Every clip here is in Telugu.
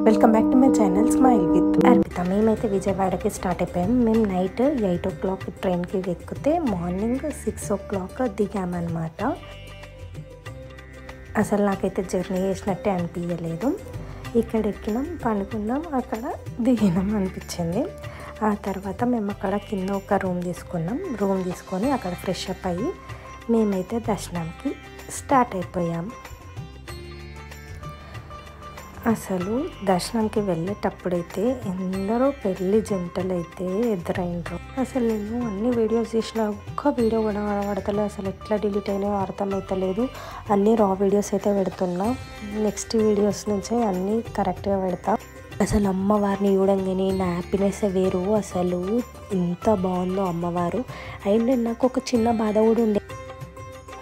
Welcome back to my channel smile with Arpita. మేమైతే విజయవాడకి స్టార్ట్ అయిపోయాం. మేము నైట్ 8 o'clock ట్రైన్కి ఎక్కితే మార్నింగ్ 6 o'clock దిగామన్నమాట. అసలు నాకైతే జర్నీ చేసినట్టే అనిపించలేదు. ఇక్కడ ఎక్కినాం, పండుకున్నాం, అక్కడ దిగినాం అనిపించింది. ఆ తర్వాత మేము అక్కడ కింద ఒక రూమ్ తీసుకొని అక్కడ ఫ్రెష్ అప్ అయ్యి మేమైతే దర్శనానికి స్టార్ట్ అయిపోయాం. అసలు దర్శనానికి వెళ్ళేటప్పుడైతే ఎందరో పెళ్లి జంటలు అయితే ఎదురైనరు. అసలు నేను అన్ని వీడియోస్ చేసిన ఒక్క వీడియో కూడా పడతలేదు. అసలు ఎట్లా డిలీట్ అయినాయో అర్థమవుతలేదు. అన్ని రా వీడియోస్ అయితే పెడుతున్నా. నెక్స్ట్ వీడియోస్ నుంచే అన్నీ కరెక్ట్గా పెడతా. అసలు అమ్మవారిని చూడంగానే నా హ్యాపీనెస్ వేరు. అసలు ఎంత బాగుందో అమ్మవారు. అండ్ నాకు ఒక చిన్న బాధ కూడా ఉండే,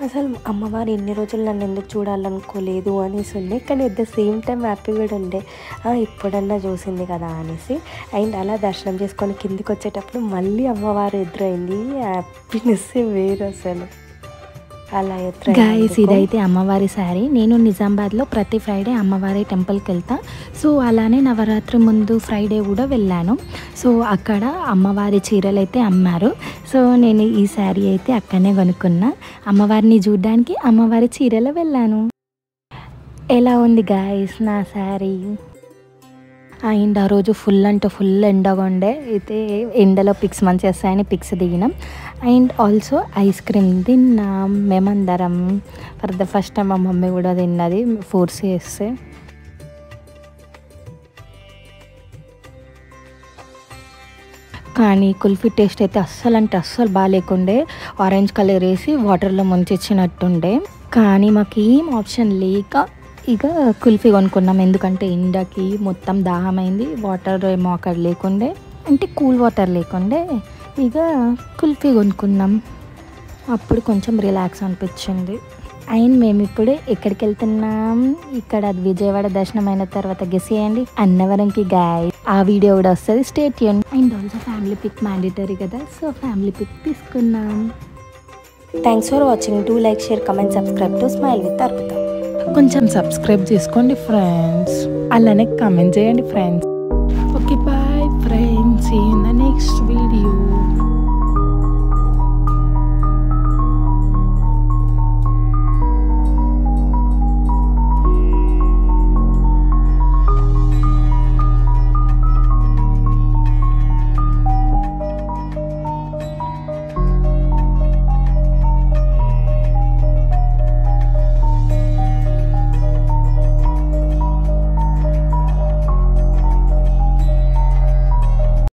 అసలు అమ్మవారు ఇన్ని రోజులు నన్ను ఎందుకు చూడాలనుకోలేదు అనేసి ఉండే. కానీ at the same time happy కూడా ఉండే, ఇప్పుడన్నా చూసింది కదా అనేసి. అండ్ అలా దర్శనం చేసుకొని కిందికి వచ్చేటప్పుడు మళ్ళీ అమ్మవారు ఎదురైంది. హ్యాపీనెస్ వేరు అసలు. అలా గైస్, ఇదైతే అమ్మవారి శారీ. నేను నిజామాబాద్లో ప్రతి ఫ్రైడే అమ్మవారి టెంపుల్కి వెళ్తా. సో అలానే నవరాత్రి ముందు ఫ్రైడే కూడా వెళ్ళాను. సో అక్కడ అమ్మవారి చీరలు అయితే అమ్మారు. సో నేను ఈ శారీ అయితే అక్కడనే కొనుక్కున్నా. అమ్మవారిని చూడ్డానికి అమ్మవారి చీరలో వెళ్ళాను. ఎలా ఉంది గైస్ నా శారీ? అండ్ ఆ రోజు ఫుల్ అంటే ఫుల్ ఎండగా ఉండే. అయితే ఎండలో పిక్స్ మంచిగా వస్తాయని పిక్స్ దిగినాం. అండ్ ఆల్సో ఐస్ క్రీమ్ తిన్నాం మేమందరం. ఫర్ ద ఫస్ట్ టైం మా మమ్మీ కూడా తిన్నది ఫోర్స్ చేస్తే. కానీ కుల్ఫీ టేస్ట్ అయితే అస్సలు అంటే అస్సలు బాగాలేకుండే. ఆరెంజ్ కలర్ వేసి వాటర్లో ముంచిచ్చినట్టుండే. కానీ మాకు ఏం ఆప్షన్ లేక ఇక కుల్ఫీ కొనుక్కున్నాం. ఎందుకంటే ఎండకి మొత్తం దాహమైంది. వాటర్ ఏమో అక్కడ లేకుండే, అంటే కూల్ వాటర్ లేకుండే. ఇక కుల్ఫీ కొనుక్కున్నాం. అప్పుడు కొంచెం రిలాక్స్ అనిపించింది. అండ్ మేము ఇప్పుడు ఎక్కడికి వెళ్తున్నాం? ఇక్కడ విజయవాడ దర్శనం అయిన తర్వాత గెస్ చేయండి. అన్నవరంకి గాయ్. ఆ వీడియో కూడా వస్తుంది, stay tune. And also family pic mandatory కదా, సో ఫ్యామిలీ పిక్ తీసుకున్నాం. Thanks for watching. Do like, share, comment, subscribe to smile with Arpita. కొంచెం సబ్స్క్రైబ్ చేసుకోండి ఫ్రెండ్స్, అలానే కమెంట్ చేయండి friends. Okay, bye friends, see you in the next video.